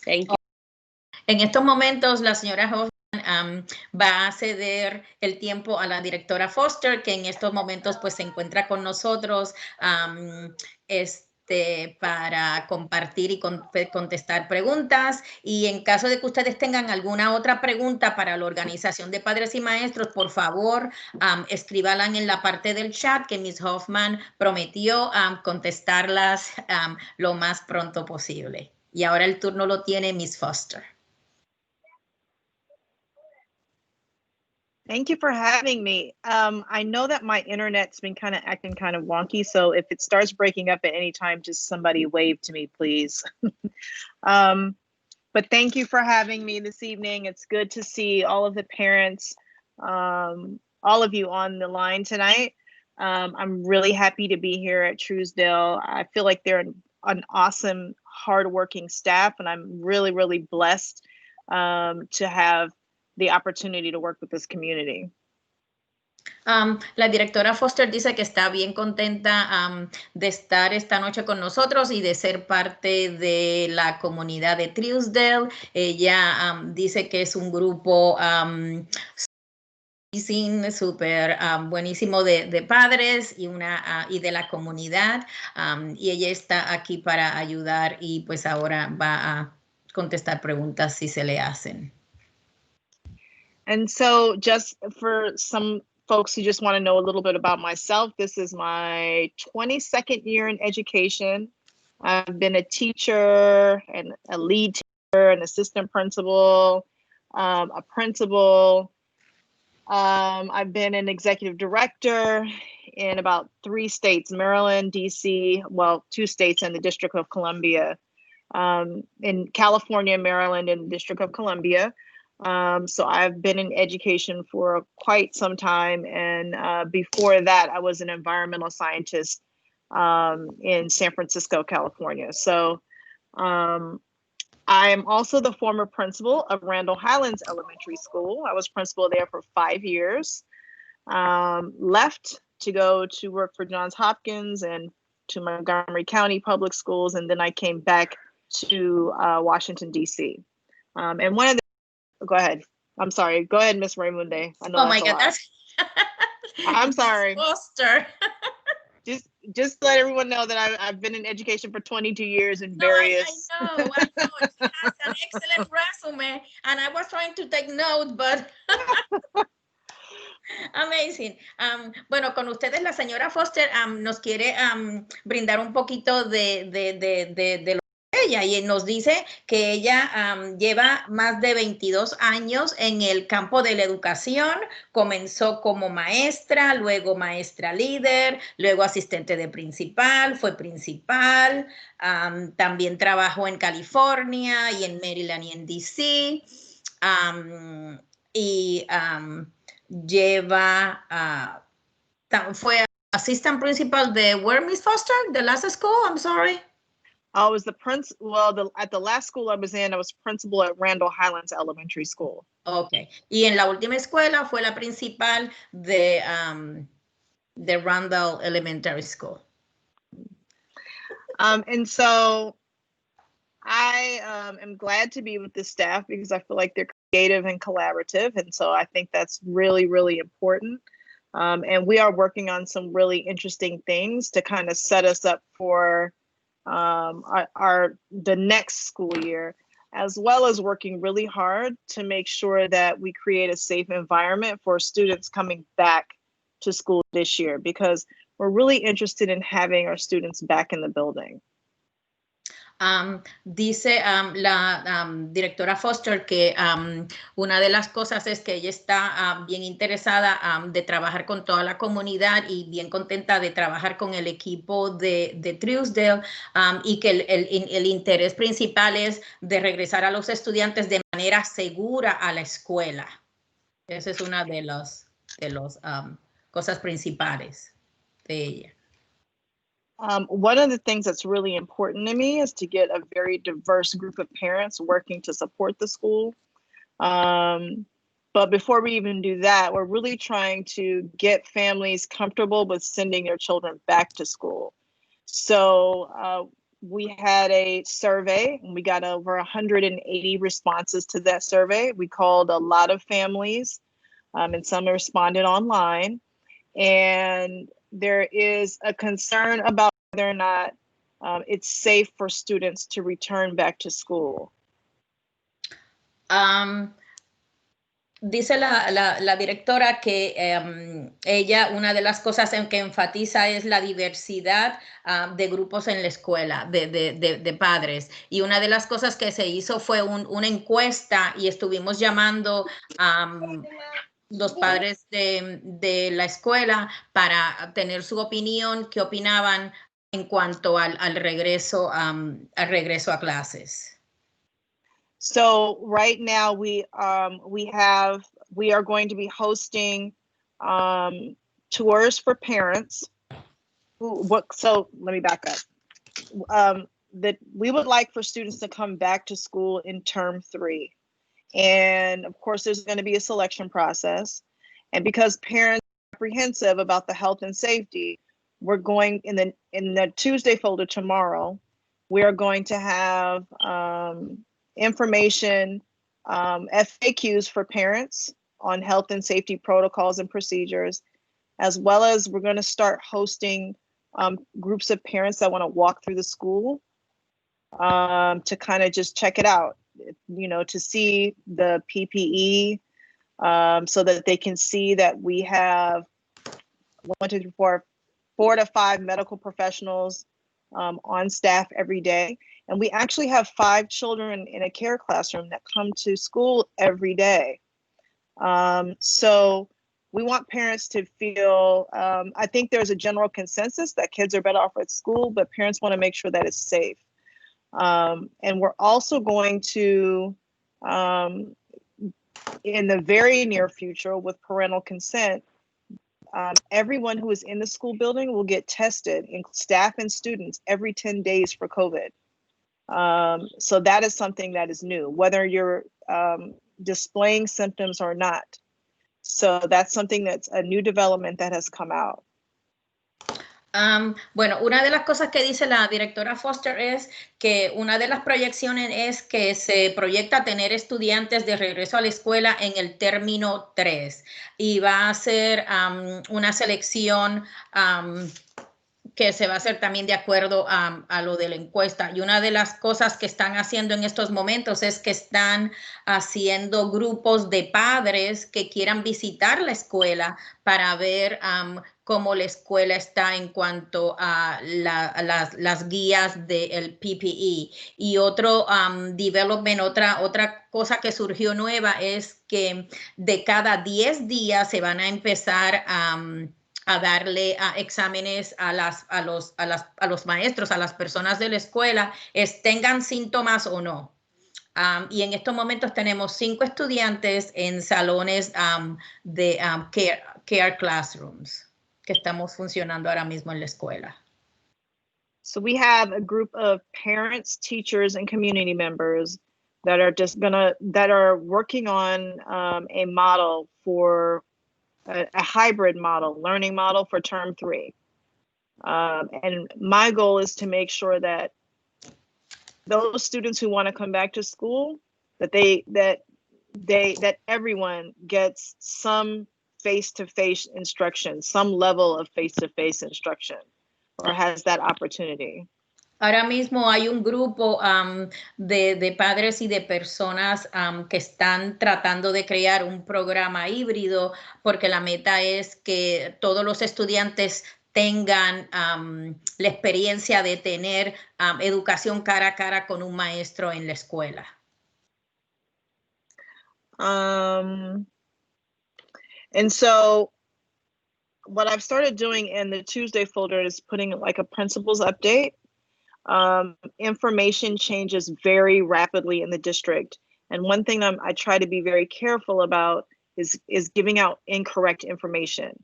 Thank you. En estos momentos, la señora Hoffman va a ceder el tiempo a la directora Foster, que en estos momentos pues se encuentra con nosotros para compartir y contestar preguntas. Y en caso de que ustedes tengan alguna otra pregunta para la organización de padres y maestros, por favor, escríbanla en la parte del chat que Ms. Hoffman prometió contestarlas lo más pronto posible. Y ahora el turno lo tiene Ms. Foster. Thank you for having me. I know that my internet's been kind of acting kind of wonky, so if it starts breaking up at any time, just somebody wave to me, please. But thank you for having me this evening. It's good to see all of the parents, all of you on the line tonight. I'm really happy to be here at Truesdale. I feel like they're an awesome, hardworking staff, and I'm really, really blessed to have the opportunity to work with this community. La directora Foster dice que está bien contenta de estar esta noche con nosotros y de ser parte de la comunidad de Truesdale. Ella dice que es un grupo súper buenísimo de padres y de la comunidad, y ella está aquí para ayudar y pues ahora va a contestar preguntas si se le hacen. And so just for some folks who just want to know a little bit about myself, this is my 22nd year in education. I've been a teacher and a lead teacher, an assistant principal, a principal. I've been an executive director in about 3 states, Maryland, DC, well, 2 states and the District of Columbia, in California, Maryland, and the District of Columbia. So I've been in education for quite some time. And before that, I was an environmental scientist in San Francisco, California. So I am also the former principal of Randall Highlands Elementary School. I was principal there for 5 years, left to go to work for Johns Hopkins and to Montgomery County Public Schools. And then I came back to Washington, DC. And one of the Go ahead. I'm sorry. Go ahead, Miss Raymunde. I know. Oh my God, I'm sorry. Foster. just let everyone know that I've been in education for 22 years in various. I know. She has an excellent resume, and I was trying to take note, but amazing. Bueno, con ustedes la señora Foster nos quiere brindar un poquito de lo ella, y nos dice que ella lleva más de 22 años en el campo de la educación. Comenzó como maestra, luego maestra líder, luego asistente de principal, fue principal, también trabajó en California y en Maryland y en DC, y fue assistant principal de where, Miss Foster? The last school, I'm sorry. I was the at the last school I was in, I was principal at Randall Highlands Elementary School. Okay. Y en la última escuela fue la principal de Randall Elementary School. And so I am glad to be with the staff because I feel like they're creative and collaborative. And so I think that's really, really important. And we are working on some really interesting things to kind of set us up for the next school year, as well as working really hard to make sure that we create a safe environment for students coming back to school this year, because we're really interested in having our students back in the building. Dice la directora Foster que una de las cosas es que ella está bien interesada de trabajar con toda la comunidad y bien contenta de trabajar con el equipo de Truesdale, y que el interés principal es de regresar a los estudiantes de manera segura a la escuela. Esa es una de las cosas principales de ella. One of the things that's really important to me is to get a very diverse group of parents working to support the school. But before we even do that, we're really trying to get families comfortable with sending their children back to school. So we had a survey and we got over 180 responses to that survey. We called a lot of families, and some responded online. And there is a concern about whether or not it's safe for students to return back to school. Dice la directora que ella, una de las cosas en que enfatiza es la diversidad de grupos en la escuela, de padres. Y una de las cosas que se hizo fue una encuesta y estuvimos llamando a los padres de la escuela para tener su opinión, qué opinaban en cuanto al regreso a clases. So right now we are going to be hosting tours for parents. So let me back up. That we would like for students to come back to school in term 3. And of course, there's going to be a selection process. And because parents are apprehensive about the health and safety, we're going in the Tuesday folder tomorrow, we are going to have information, FAQs for parents on health and safety protocols and procedures, as well as we're going to start hosting groups of parents that want to walk through the school to kind of just check it out, you know, to see the PPE, so that they can see that we have 4 to 5 medical professionals on staff every day. And we actually have 5 children in a care classroom that come to school every day. So we want parents to feel, I think there's a general consensus that kids are better off at school, but parents want to make sure that it's safe. And we're also going to, in the very near future, with parental consent, everyone who is in the school building will get tested, staff and students, every 10 days for COVID. So that is something that is new, whether you're displaying symptoms or not. So that's something that's a new development that has come out. Bueno, una de las cosas que dice la directora Foster es que una de las proyecciones es que se proyecta tener estudiantes de regreso a la escuela en el término 3 y va a ser una selección que se va a hacer también de acuerdo a lo de la encuesta. Y una de las cosas que están haciendo en estos momentos es que están haciendo grupos de padres que quieran visitar la escuela para ver cómo la escuela está en cuanto a las guías del PPE. Y otro development, otra cosa que surgió nueva es que de cada 10 días se van a empezar a darle exámenes a los maestros, a las personas de la escuela, tengan síntomas o no. Y en estos momentos tenemos 5 estudiantes en salones de care classrooms que estamos funcionando ahora mismo en la escuela. So we have a group of parents, teachers, and community members that are working on a model for a hybrid model, learning model for term 3. And my goal is to make sure that those students who want to come back to school, that everyone gets some face-to-face instruction, some level of face-to-face instruction, or has that opportunity. Ahora mismo hay un grupo de padres y de personas que están tratando de crear un programa híbrido porque la meta es que todos los estudiantes tengan la experiencia de tener educación cara a cara con un maestro en la escuela. And so what I've started doing in the Tuesday folder is putting like a principals update. Information changes very rapidly in the district. And one thing I try to be very careful about is giving out incorrect information.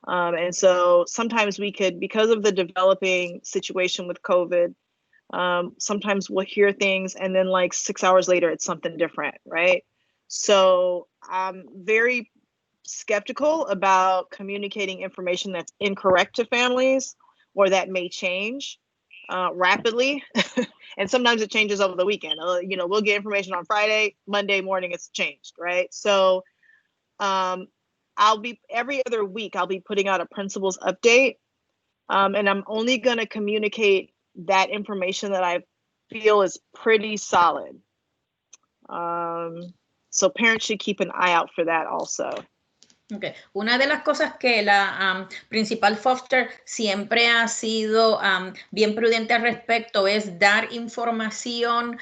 And so sometimes we could, because of the developing situation with COVID, sometimes we'll hear things and then like 6 hours later, it's something different, right? So I'm very skeptical about communicating information that's incorrect to families or that may change. rapidly. And sometimes it changes over the weekend. You know, we'll get information on Friday, Monday morning it's changed, right? So I'll be every other week, I'll be putting out a principal's update. And I'm only going to communicate that information that I feel is pretty solid. So parents should keep an eye out for that also. Okay. Una de las cosas que la principal Foster siempre ha sido bien prudente al respecto es dar información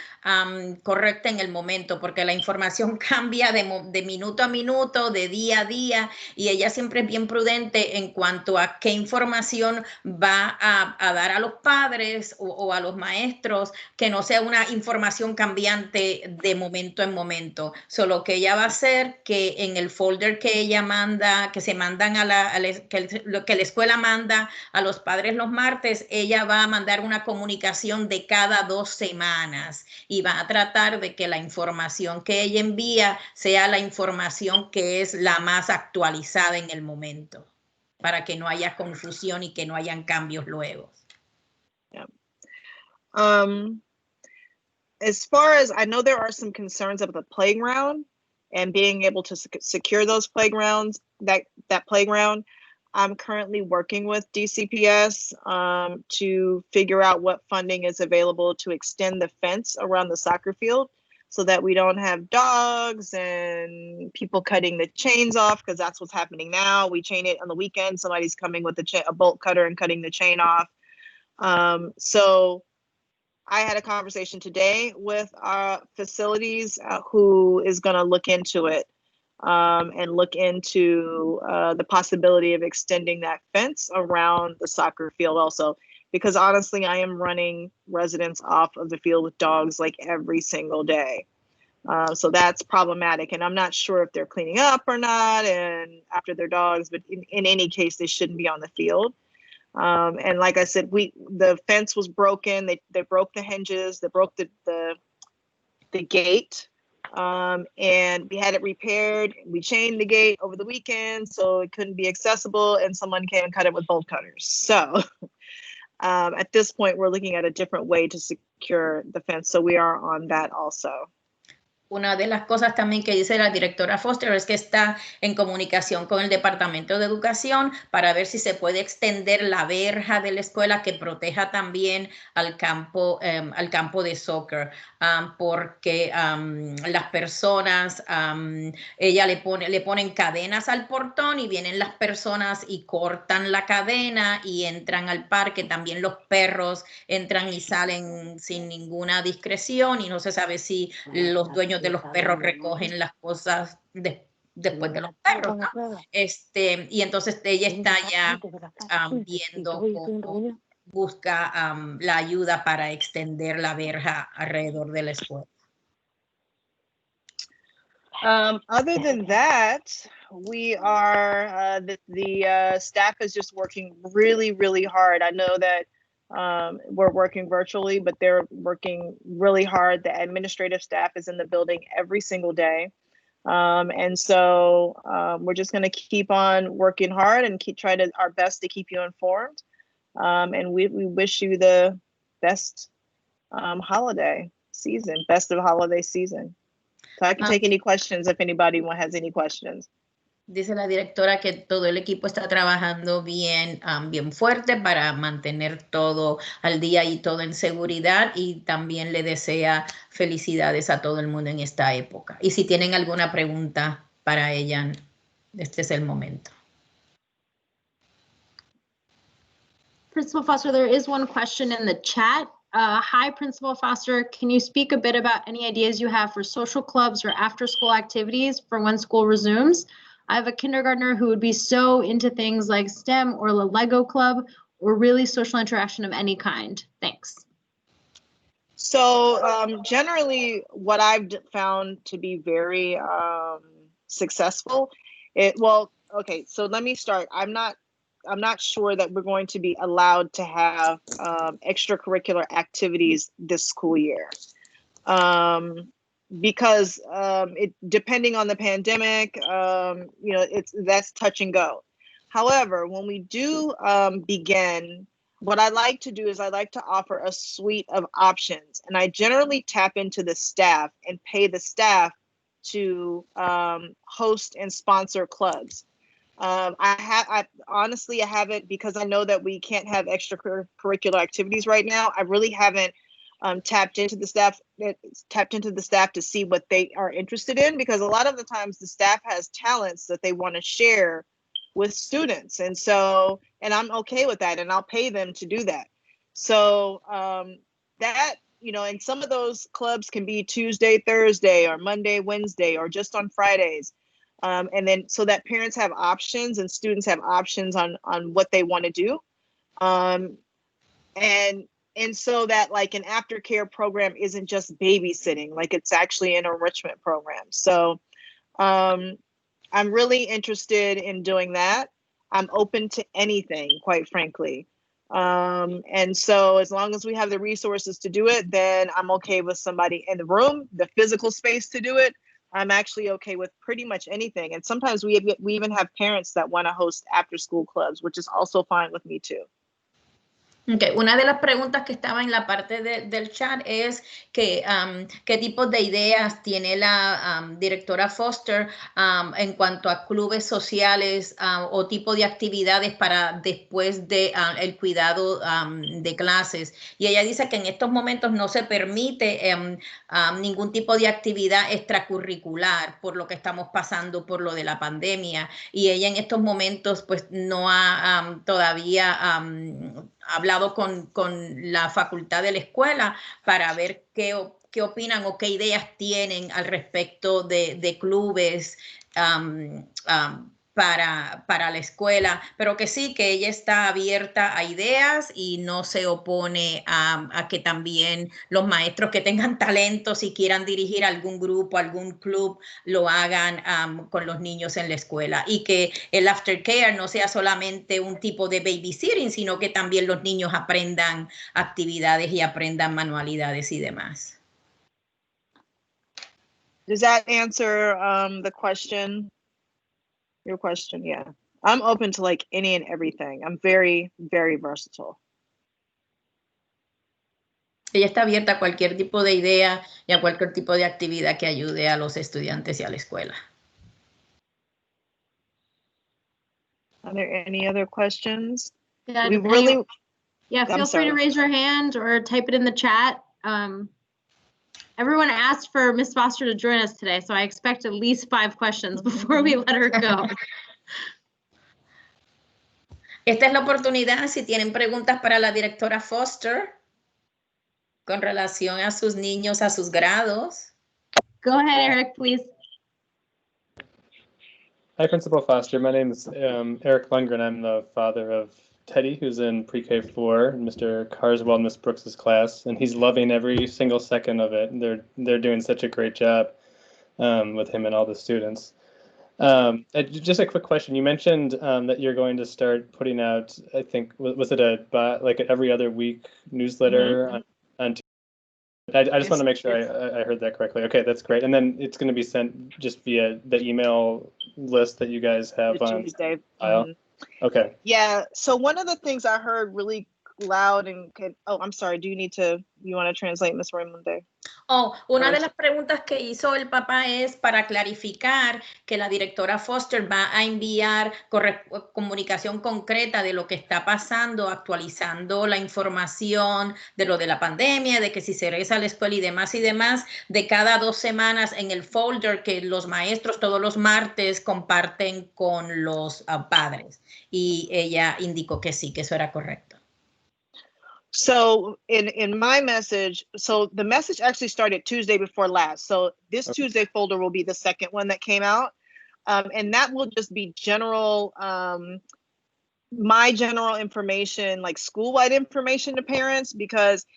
correcta en el momento, porque la información cambia de minuto a minuto, de día a día, y ella siempre es bien prudente en cuanto a qué información va a dar a los padres o a los maestros, que no sea una información cambiante de momento en momento. Solo que ella va a hacer que en el folder que ella manda, que se mandan lo que la escuela manda a los padres los martes, ella va a mandar una comunicación de cada 2 semanas y va a tratar de que la información que ella envía sea la información que es la más actualizada en el momento, para que no haya confusión y que no hayan cambios luego. Yeah. As far as I know, there are some concerns about the playground and being able to secure those playgrounds, that playground. I'm currently working with DCPS to figure out what funding is available to extend the fence around the soccer field so that we don't have dogs and people cutting the chains off, because that's what's happening now. We chain it on the weekend. Somebody's coming with a bolt cutter and cutting the chain off. So I had a conversation today with our facilities who is going to look into it and look into the possibility of extending that fence around the soccer field also. Because honestly, I am running residents off of the field with dogs like every single day. So that's problematic. And I'm not sure if they're cleaning up or not and after their dogs, but in any case, they shouldn't be on the field. And like I said, the fence was broken. They broke the hinges. They broke the gate, and we had it repaired. We chained the gate over the weekend so it couldn't be accessible, and someone came and cut it with bolt cutters. So at this point, we're looking at a different way to secure the fence. So we are on that also. Una de las cosas también que dice la directora Foster es que está en comunicación con el Departamento de Educación para ver si se puede extender la verja de la escuela que proteja también al campo de soccer, porque las personas, ella le ponen cadenas al portón y vienen las personas y cortan la cadena y entran al parque. También los perros entran y salen sin ninguna discreción y no se sabe si los dueños de los perros recogen las cosas después de los perros, ¿no? Y entonces ella está ya viendo cómo busca la ayuda para extender la verja alrededor de la escuela. Other than that, we are the staff is just working really, really hard. I know that we're working virtually, but they're working really hard. The administrative staff is in the building every single day. And so we're just going to keep on working hard and try our best to keep you informed. And we wish you the best holiday season, best of holiday season. So I can take any questions if anybody has any questions. Dice la directora que todo el equipo está trabajando bien fuerte para mantener todo al día y todo en seguridad, y también le desea felicidades a todo el mundo en esta época. Y si tienen alguna pregunta para ella, este es el momento. Principal Foster, there is one question in the chat. Hi, Principal Foster. Can you speak a bit about any ideas you have for social clubs or after-school activities for when school resumes? I have a kindergartner who would be so into things like STEM or the Lego club or really social interaction of any kind. Thanks. So generally what I've found to be very successful, okay, so let me start. I'm not sure that we're going to be allowed to have extracurricular activities this school year. Because depending on the pandemic, that's touch and go. However, when we do begin what I like to do is I like to offer a suite of options, and I generally tap into the staff and pay the staff to host and sponsor clubs. I honestly, I haven't, because I know that we can't have extracurricular activities right now. I really haven't tapped into the staff to see what they are interested in, because a lot of the times the staff has talents that they want to share with students. And so, and I'm okay with that, and I'll pay them to do that. So that, you know, and some of those clubs can be Tuesday, Thursday, or Monday, Wednesday, or just on Fridays. And then so that parents have options and students have options on what they want to do. And so that like an aftercare program isn't just babysitting, like it's actually an enrichment program. So I'm really interested in doing that. I'm open to anything, quite frankly. And so as long as we have the resources to do it, then I'm okay with somebody in the room, the physical space to do it. I'm actually okay with pretty much anything. And sometimes we even have parents that want to host after school clubs, which is also fine with me too. Okay. Una de las preguntas que estaba en la parte del chat es que qué tipos de ideas tiene la directora Foster en cuanto a clubes sociales o tipo de actividades para después de el cuidado de clases. Y ella dice que en estos momentos no se permite ningún tipo de actividad extracurricular por lo que estamos pasando por lo de la pandemia. Y ella en estos momentos pues no ha todavía hablado con la facultad de la escuela para ver qué opinan o qué ideas tienen al respecto de clubes para la escuela, pero que sí, que ella está abierta a ideas y no se opone a que también los maestros que tengan talentos y quieran dirigir algún grupo, algún club, lo hagan con los niños en la escuela, y que el aftercare no sea solamente un tipo de babysitting, sino que también los niños aprendan actividades y aprendan manualidades y demás. Does that answer the question? Your question? Yeah. I'm open to like any and everything. I'm very, very versatile. Ella está abierta a cualquier tipo de idea y a cualquier tipo de actividad que ayude a los estudiantes y a la escuela. Are there any other questions? Yeah, We really, yeah, feel free to raise your hand or type it in the chat. Everyone asked for Ms. Foster to join us today, so I expect at least 5 questions before we let her go. Esta es la oportunidad, si tienen preguntas para la directora Foster con relación a sus niños, a sus grados. Go ahead, Eric, please. Hi, Principal Foster. My name is Eric Lundgren. I'm the father of Teddy, who's in pre-K4, Mr. Carswell and Miss Brooks's class, and he's loving every single second of it. They're doing such a great job with him and all the students. Just a quick question. You mentioned that you're going to start putting out, I think, was it like an every other week newsletter on I just want to make sure I heard that correctly. Okay, that's great. And then it's going to be sent just via the email list that you guys have on Tuesday. file. Okay. Yeah. So one of the things I heard really loud and I'm sorry. You want to translate, Ms. Raimonde? Una de las preguntas que hizo el papá es para clarificar que la directora Foster va a enviar comunicación concreta de lo que está pasando, actualizando la información de lo de la pandemia, de que si se regresa a la escuela y demás, de cada 2 semanas en el folder que los maestros todos los martes comparten con los padres. Y ella indicó que sí, que eso era correcto. So in my message, so the message actually started Tuesday before last. So this Tuesday folder will be the second one that came out. And that will just be general, my general information, like school-wide information to parents, because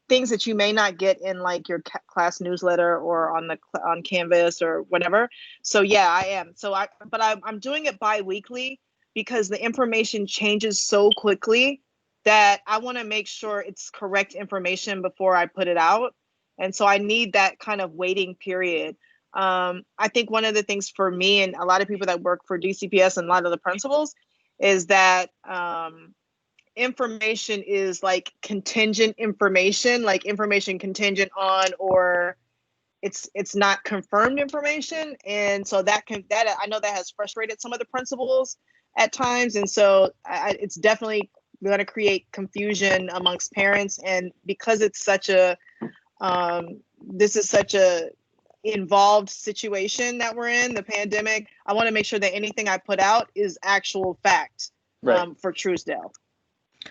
things that you may not get in like your class newsletter or on Canvas or whatever. So yeah, I am. But I'm doing it bi-weekly because the information changes so quickly that I want to make sure it's correct information before I put it out. And so I need that kind of waiting period. I think one of the things for me and a lot of people that work for DCPS and a lot of the principals is that information is like contingent information, like information contingent on, or it's not confirmed information. And so that I know that has frustrated some of the principals at times. And so it's definitely going to create confusion amongst parents. And because it's such a, this is such a involved situation that we're in, the pandemic, I want to make sure that anything I put out is actual fact, for Truesdale.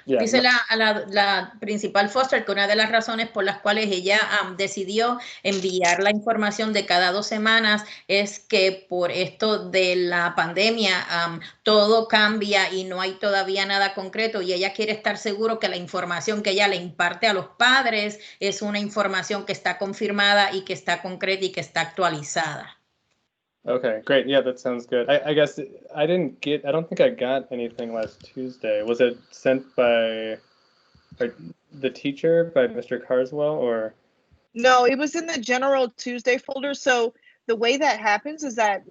Yeah, Dice la principal Foster que una de las razones por las cuales ella decidió enviar la información de cada 2 semanas es que por esto de la pandemia todo cambia y no hay todavía nada concreto, y ella quiere estar seguro que la información que ella le imparte a los padres es una información que está confirmada y que está concreta y que está actualizada. Okay, great. Yeah, that sounds good. I guess I don't think I got anything last Tuesday. Was it sent by the teacher, by Mr. Carswell, or? No, it was in the general Tuesday folder. So the way that happens is that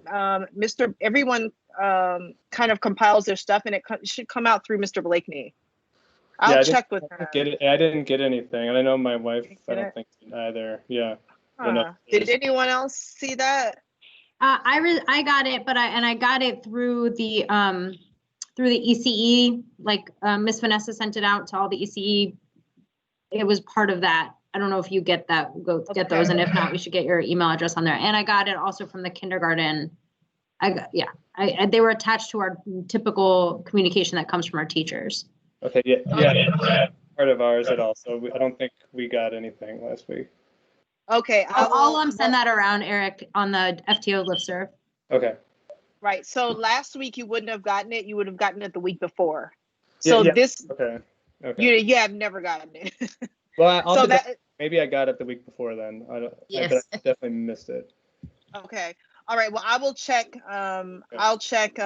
everyone kind of compiles their stuff, and it should come out through Mr. Blakeney. I'll check with her. I didn't get anything, and I know my wife, I don't think either. Yeah. Did anyone else see that? I got it, but I got it through the ECE. Like Miss Vanessa sent it out to all the ECE. It was part of that. I don't know if you get that. Get those, and if not, we should get your email address on there. And I got it also from the kindergarten. They were attached to our typical communication that comes from our teachers. Okay. Yeah. Part of ours at all. So I don't think we got anything last week. Okay. I'll send that around, Eric, on the FTO listserv. Okay. Right. So last week you wouldn't have gotten it. You would have gotten it the week before. So yeah. This. Okay. You have never gotten it. Well, maybe I got it the week before then. Yes. I definitely missed it. Okay. All right. Well, I will check. I'll check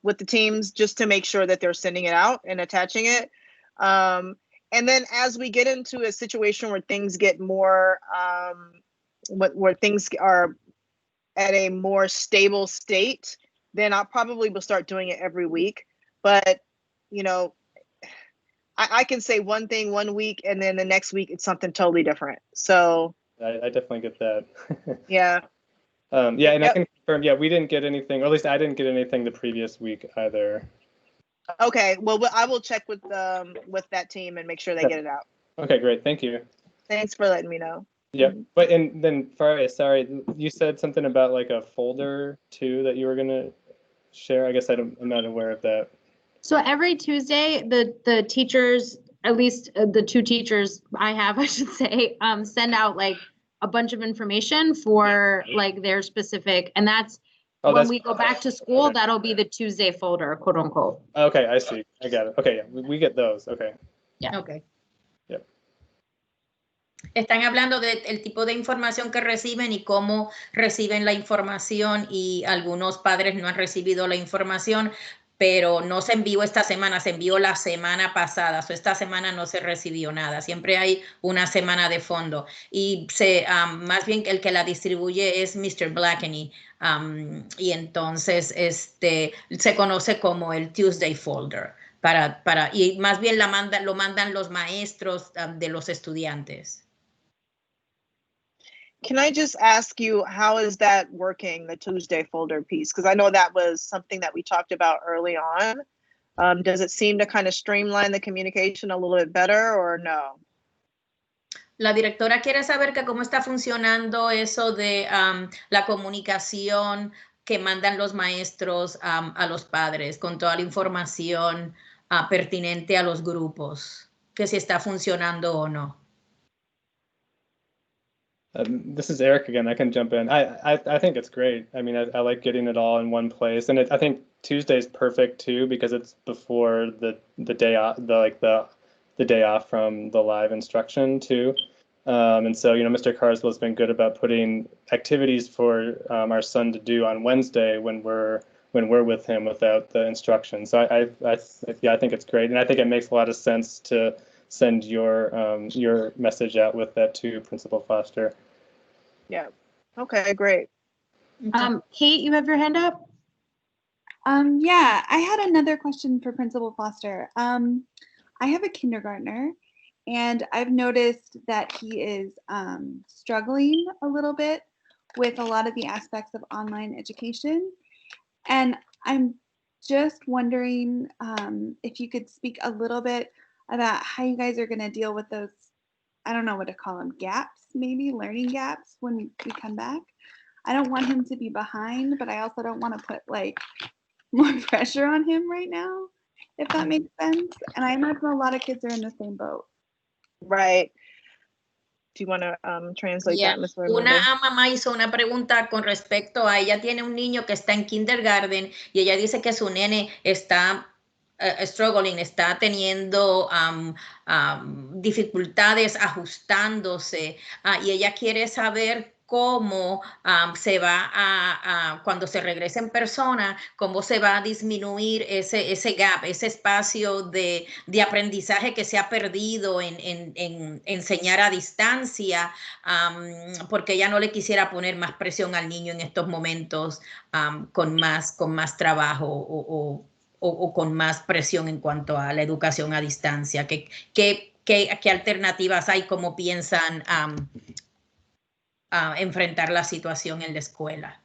with the teams just to make sure that they're sending it out and attaching it. And then as we get into a situation where things get more, where things are at a more stable state, then I probably will start doing it every week. But, I can say one thing one week, and then the next week it's something totally different. So I definitely get that. Yeah. And I can confirm, we didn't get anything, or at least I didn't get anything the previous week either. Okay, well, I will check with that team and make sure they get it out. Okay, great. Thank you. Thanks for letting me know. Yeah, but and then sorry, you said something about like a folder too that you were gonna share. I guess I'm not aware of that. So every Tuesday, the teachers, at least the 2 teachers I have, I should say, send out like a bunch of information for like their specific, and that's. When we go back to school, that'll be the Tuesday folder, quote unquote. Okay, I see. I got it. Okay, yeah, we get those. Okay. Yeah. Okay. Yep. Están hablando del tipo de información que reciben y cómo reciben la información, y algunos padres no han recibido la información, pero no se envió esta semana, se envió la semana pasada. So esta semana no se recibió nada. Siempre hay una semana de fondo. Y más bien el que la distribuye es Mr. Blakeney. Y entonces se conoce como el Tuesday folder. Y más bien lo mandan los maestros de los estudiantes. Can I just ask you, how is that working, the Tuesday folder piece? Because I know that was something that we talked about early on. Does it seem to kind of streamline the communication a little bit better, or no? La directora quiere saber que cómo está funcionando eso de la comunicación que mandan los maestros a los padres con toda la información pertinente a los grupos, que si está funcionando o no. This is Eric again. I can jump in. I think it's great. I mean, I like getting it all in one place, and I think Tuesday's perfect too because it's before the day off, the day off from the live instruction too. And so Mr. Carswell's been good about putting activities for our son to do on Wednesday when we're with him without the instruction. So I think it's great, and I think it makes a lot of sense to send your message out with that to Principal Foster. Yeah. Okay, great. Kate, you have your hand up? Yeah, I had another question for Principal Foster. I have a kindergartner, and I've noticed that he is struggling a little bit with a lot of the aspects of online education. And I'm just wondering if you could speak a little bit about how you guys are going to deal with those, I don't know what to call them, gaps, maybe learning gaps when we come back. I don't want him to be behind, but I also don't want to put like more pressure on him right now, if that makes sense. And I imagine a lot of kids are in the same boat. Right. Do you want to translate Yeah. that, Ms. Una Raimundo? mamá hizo una pregunta con respecto a ella tiene un niño que está en kindergarten y ella dice que su nene está struggling, está teniendo dificultades ajustándose y ella quiere saber cómo se va cuando se regrese en persona, cómo se va a disminuir ese gap, ese espacio de aprendizaje que se ha perdido en enseñar a distancia, porque ella no le quisiera poner más presión al niño en estos momentos con más trabajo o con más presión en cuanto a la educación a distancia. ¿Qué alternativas hay? ¿Cómo piensan enfrentar la situación en la escuela?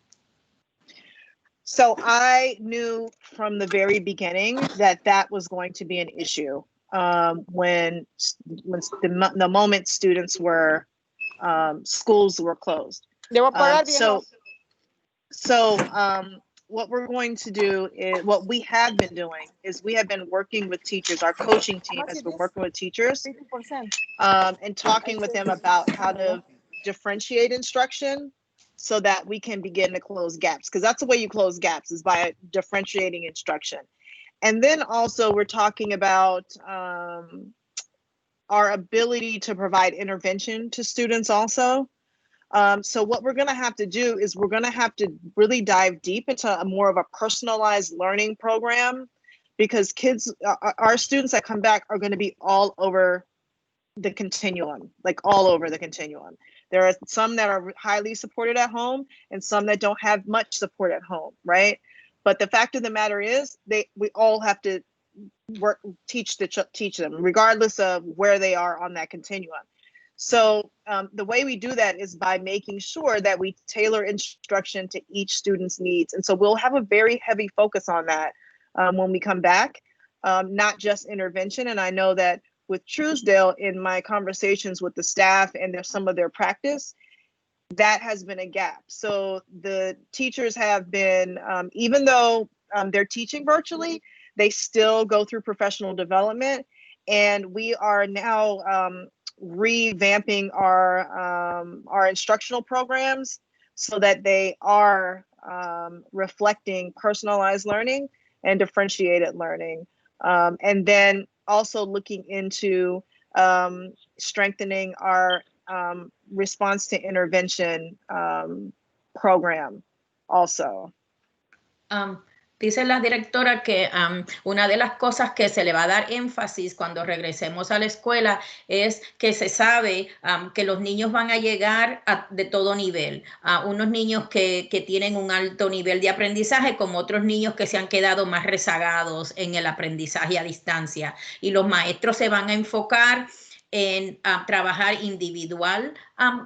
So I knew from the very beginning that that was going to be an issue when the moment students were schools were closed. What we're going to do is what we have been doing is we have been working with teachers. Our coaching team has been working with teachers and talking with them about how to differentiate instruction so that we can begin to close gaps, because that's the way you close gaps, is by differentiating instruction. And then also we're talking about our ability to provide intervention to students also. So what we're going to have to do is we're going to have to really dive deep into a more of a personalized learning program, because kids, our students that come back are going to be all over the continuum, like all over the continuum. There are some that are highly supported at home and some that don't have much support at home, right? But the fact of the matter is we all have to teach them regardless of where they are on that continuum. So the way we do that is by making sure that we tailor instruction to each student's needs. And so we'll have a very heavy focus on that when we come back, not just intervention. And I know that with Truesdale, in my conversations with the staff and some of their practice, that has been a gap. So the teachers have been, even though they're teaching virtually, they still go through professional development. And we are now revamping our instructional programs so that they are reflecting personalized learning and differentiated learning. And then also looking into strengthening our response to intervention program also. Dice la directora que una de las cosas que se le va a dar énfasis cuando regresemos a la escuela es que se sabe que los niños van a llegar de todo nivel. Unos niños que tienen un alto nivel de aprendizaje, como otros niños que se han quedado más rezagados en el aprendizaje a distancia. Y los maestros se van a enfocar en trabajar individual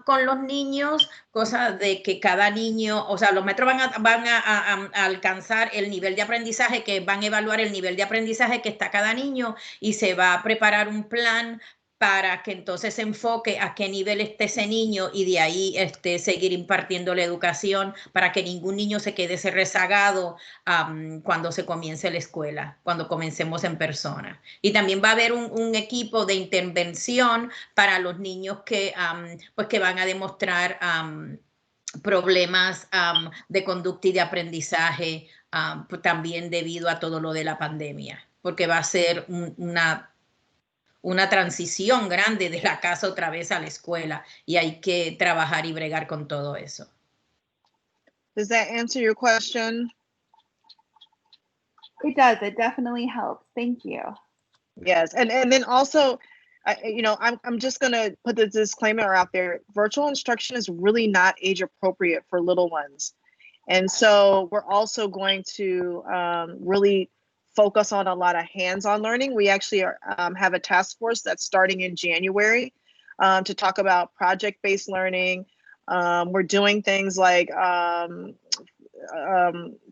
con los niños, cosa de que cada niño, o sea, los maestros van a alcanzar el nivel de aprendizaje, que van a evaluar el nivel de aprendizaje que está cada niño y se va a preparar un plan para que entonces se enfoque a qué nivel esté ese niño y de ahí seguir impartiendo la educación para que ningún niño se quede rezagado cuando se comience la escuela, cuando comencemos en persona. Y también va a haber un equipo de intervención para los niños que van a demostrar problemas de conducta y de aprendizaje también debido a todo lo de la pandemia, porque va a ser una transición grande de la casa otra vez a la escuela y hay que trabajar y bregar con todo eso. Does that answer your question? It does. It definitely helps. Thank you. Yes, and then also, I'm just gonna put the disclaimer out there. Virtual instruction is really not age appropriate for little ones. And so we're also going to really focus on a lot of hands-on learning. We actually have a task force that's starting in January to talk about project-based learning. We're doing things like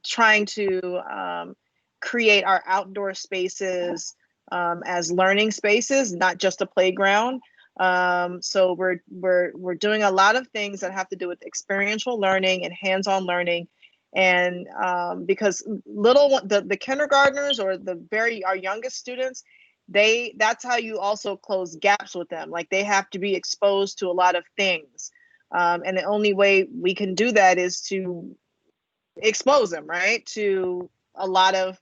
trying to create our outdoor spaces as learning spaces, not just a playground. So we're doing a lot of things that have to do with experiential learning and hands-on learning. And because the kindergartners or our youngest students, that's how you also close gaps with them. Like they have to be exposed to a lot of things. And the only way we can do that is to expose them, right, to a lot of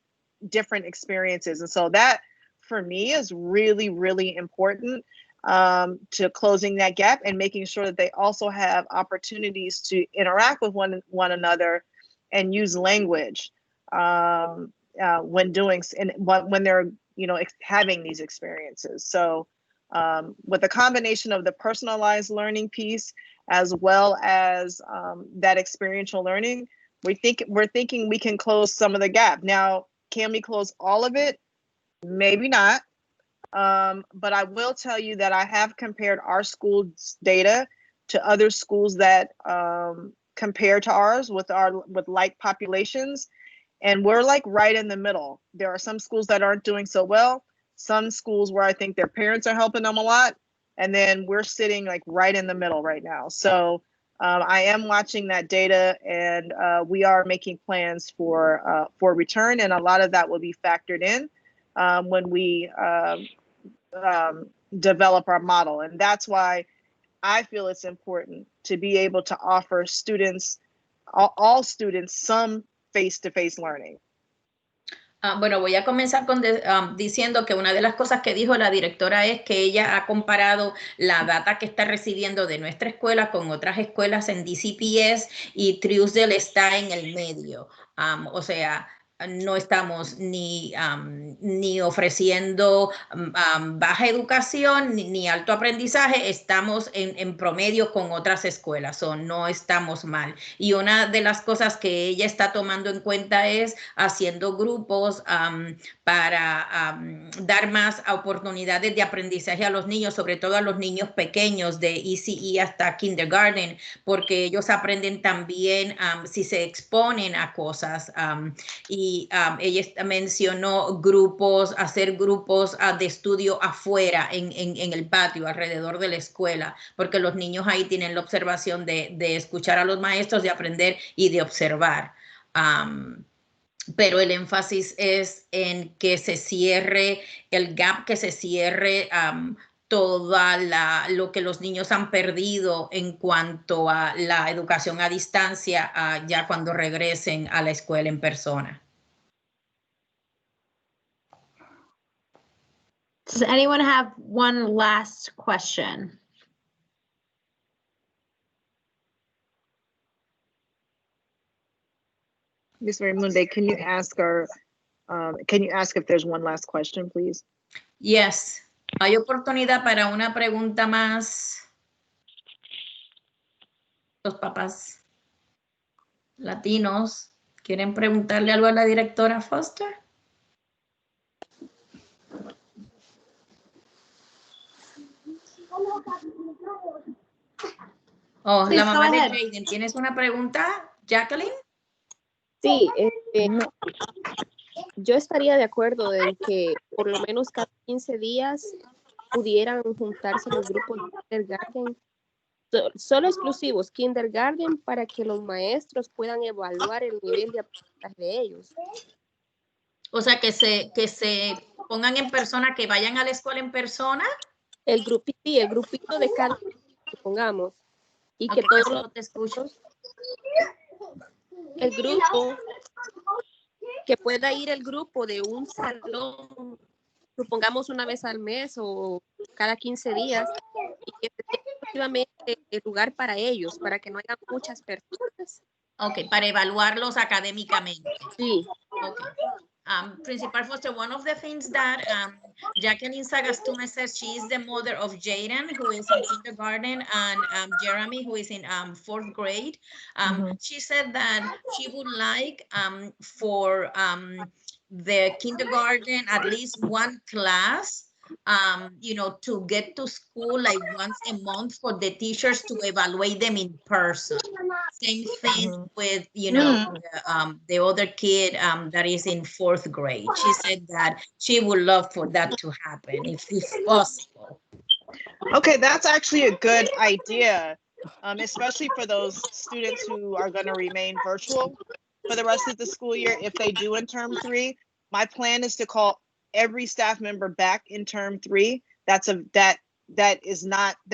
different experiences. And so that for me is really, really important to closing that gap and making sure that they also have opportunities to interact with one another and use language when doing and when they're having these experiences. So with a combination of the personalized learning piece as well as that experiential learning, we're thinking we can close some of the gap. Now, can we close all of it? Maybe not. But I will tell you that I have compared our school's data to other schools that compare to ours with like populations, and we're like right in the middle. There are some schools that aren't doing so well, some schools where I think their parents are helping them a lot, and then we're sitting like right in the middle right now. So I am watching that data, and we are making plans for return, and a lot of that will be factored in when we develop our model. And that's why I feel it's important to be able to offer students, all students, some face-to-face learning. Bueno, voy a comenzar diciendo que una de las cosas que dijo la directora es que ella ha comparado la data que está recibiendo de nuestra escuela con otras escuelas en DCPS y Truesdale está en el medio. O sea, no estamos ni ofreciendo baja educación ni alto aprendizaje, estamos en promedio con otras escuelas, o no estamos mal. Y una de las cosas que ella está tomando en cuenta es haciendo grupos para dar más oportunidades de aprendizaje a los niños, sobre todo a los niños pequeños de ECE hasta kindergarten, porque ellos aprenden también si se exponen a cosas. Y ella mencionó hacer grupos de estudio afuera, en el patio, alrededor de la escuela, porque los niños ahí tienen la observación de escuchar a los maestros, de aprender y de observar. Pero el énfasis es en que se cierre el gap, que se cierre toda lo que los niños han perdido en cuanto a la educación a distancia ya cuando regresen a la escuela en persona. Does anyone have one last question? Ms. Raimunde, can you ask if there's one last question, please? Yes. ¿Hay oportunidad para una pregunta más? Los papás latinos quieren preguntarle algo a la directora Foster. Oh, Please, la mamá go de ahead. Jaden, ¿tienes una pregunta, Jacqueline? Sí, yo estaría de acuerdo en que por lo menos cada 15 días pudieran juntarse los grupos de kindergarten, solo exclusivos kindergarten, para que los maestros puedan evaluar el nivel de aprendizaje de ellos. O sea, que se pongan en persona, que vayan a la escuela en persona. El grupito de cada, pongamos, y que Okay, todos no te escucho. el grupo, que pueda ir el grupo de un salón, supongamos una vez al mes o cada 15 días, y que esté exclusivamente el lugar para ellos, para que no haya muchas personas. Ok, para evaluarlos académicamente. Sí. Okay. Principal Foster, one of the things that Jacqueline Sagastume says she is the mother of Jaden, who is in kindergarten, and Jeremy, who is in 4th grade. She said that she would like for the kindergarten at least one class, you know, to get to school like once a month for the teachers to evaluate them in person. Same thing with, you know, the other kid that is in 4th grade. She said that she would love for that to happen if possible. Okay, that's actually a good idea, especially for those students who are going to remain virtual for the rest of the school year. If they do in term 3, my plan is to call every staff member back in term 3. That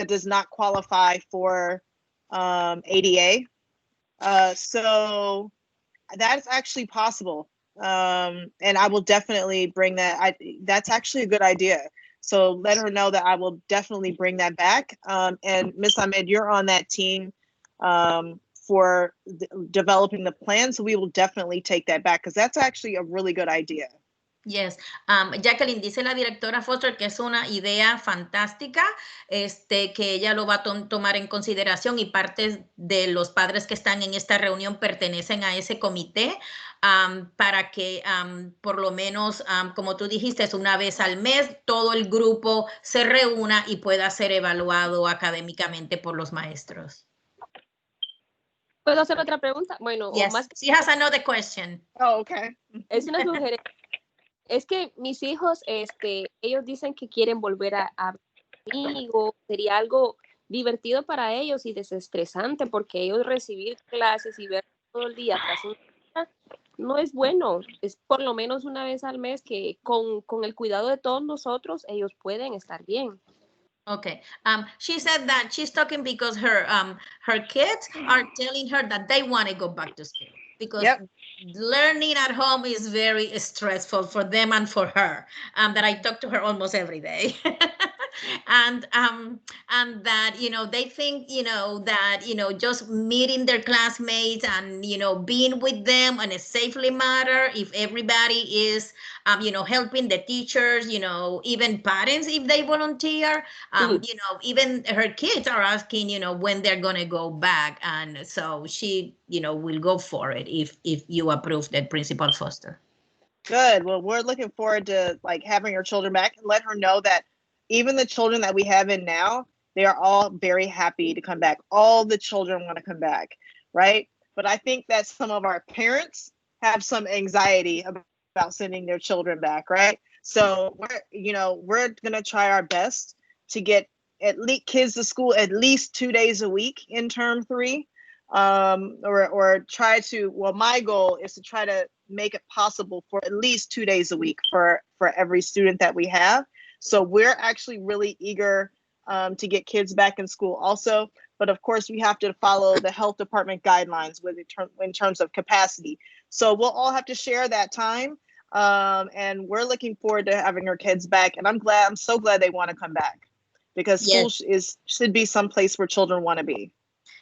does not qualify for ADA. So that's actually possible, and I will definitely bring that. That's actually a good idea. So let her know that I will definitely bring that back. And Ms. Ahmed, you're on that team for developing the plan. So we will definitely take that back because that's actually a really good idea. Yes, Jacqueline, dice la directora Foster que es una idea fantástica, que ella lo va a tomar en consideración y parte de los padres que están en esta reunión pertenecen a ese comité para que por lo menos, como tú dijiste, una vez al mes todo el grupo se reúna y pueda ser evaluado académicamente por los maestros. ¿Puedo hacer otra pregunta? Bueno, yes, o más. She has another question. Oh, okay. Es una sugerencia. Es que mis hijos, ellos dicen que quieren volver a amigos, sería algo divertido para ellos y desestresante porque ellos recibir clases y ver todo el día tras un día no es bueno. Es por lo menos una vez al mes que con el cuidado de todos nosotros ellos pueden estar bien. Okay. She said that she's talking because her kids are telling her that they want to go back to school because learning at home is very stressful for them and for her. That I talk to her almost every day. And that, you know, they think, you know, that, you know, just meeting their classmates and, you know, being with them in a safely manner, if everybody is, you know, helping the teachers, you know, even parents, if they volunteer, you know, even her kids are asking, you know, when they're going to go back. And so she, you know, will go for it if you approve that, Principal Foster. Good. Well, we're looking forward to like having her children back and let her know that even the children that we have in now, they are all very happy to come back. All the children want to come back, right? But I think that some of our parents have some anxiety about sending their children back, right? So we're going to try our best to get at least kids to school at least 2 days a week in term 3, or try to. Well, my goal is to try to make it possible for at least 2 days a week for every student that we have. So we're actually really eager to get kids back in school also. But of course, we have to follow the health department guidelines in terms of capacity. So we'll all have to share that time. And we're looking forward to having our kids back. And I'm so glad they want to come back because school should be someplace where children want to be.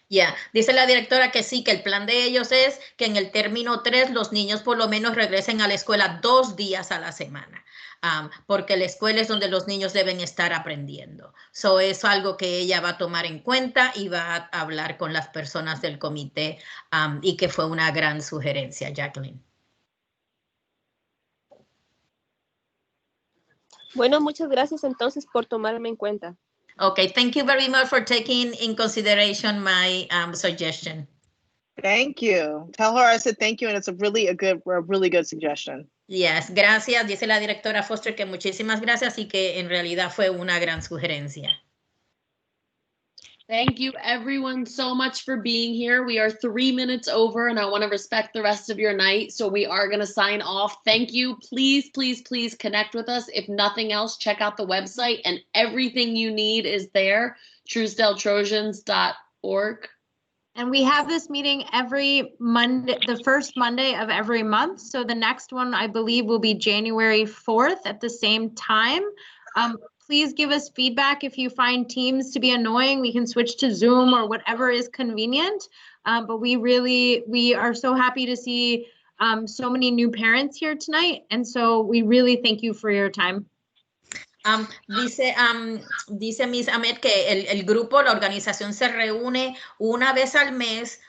Yeah, dice la directora que sí, que el plan de ellos es que en el término 3 los niños por lo menos regresen a la escuela 2 días a la semana, porque la escuela es donde los niños deben estar aprendiendo. So es algo que ella va a tomar en cuenta y va a hablar con las personas del comité y que fue una gran sugerencia, Jacqueline. Bueno, muchas gracias entonces por tomarme en cuenta. Okay, thank you very much for taking in consideration my suggestion. Thank you. Tell her I said thank you, and it's a really good suggestion. Yes, gracias. Dice la directora Foster que muchísimas gracias y que en realidad fue una gran sugerencia. Thank you everyone so much for being here. We are 3 minutes over and I want to respect the rest of your night. So we are going to sign off. Thank you. Please, please, please connect with us. If nothing else, check out the website and everything you need is there. TruesdaleTrojans.org. And we have this meeting every Monday, the first Monday of every month. So the next one, I believe, will be January 4th at the same time. Please give us feedback if you find Teams to be annoying. We can switch to Zoom or whatever is convenient. But we are so happy to see so many new parents here tonight. And so we really thank you for your time. Dice Miss Ahmed que el grupo, la organización se reúne una vez al mes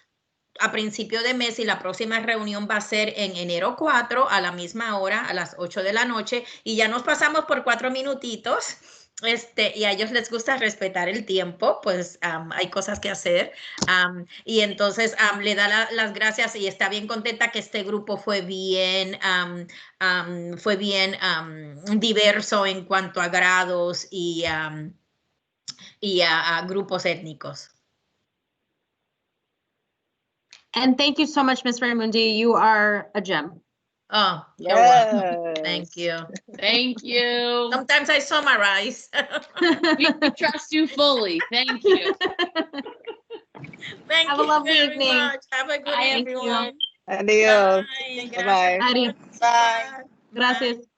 a principio de mes y la próxima reunión va a ser en enero 4 a la misma hora, a las 8 de la noche y ya nos pasamos por 4 minutitos. Y a ellos les gusta respetar el tiempo, pues hay cosas que hacer. Y entonces le da las gracias y está bien contenta que este grupo fue bien diverso en cuanto a grados y a grupos étnicos. And thank you so much, Ms. Raimundi. You are a gem. Oh, you're welcome. Yes. Thank you. Thank you. Sometimes I summarize. We trust you fully. Thank you. Thank Have a you lovely very evening. much. Have a good Bye, evening, everyone. Adios. Bye. Bye-bye. Ari, Bye. gracias.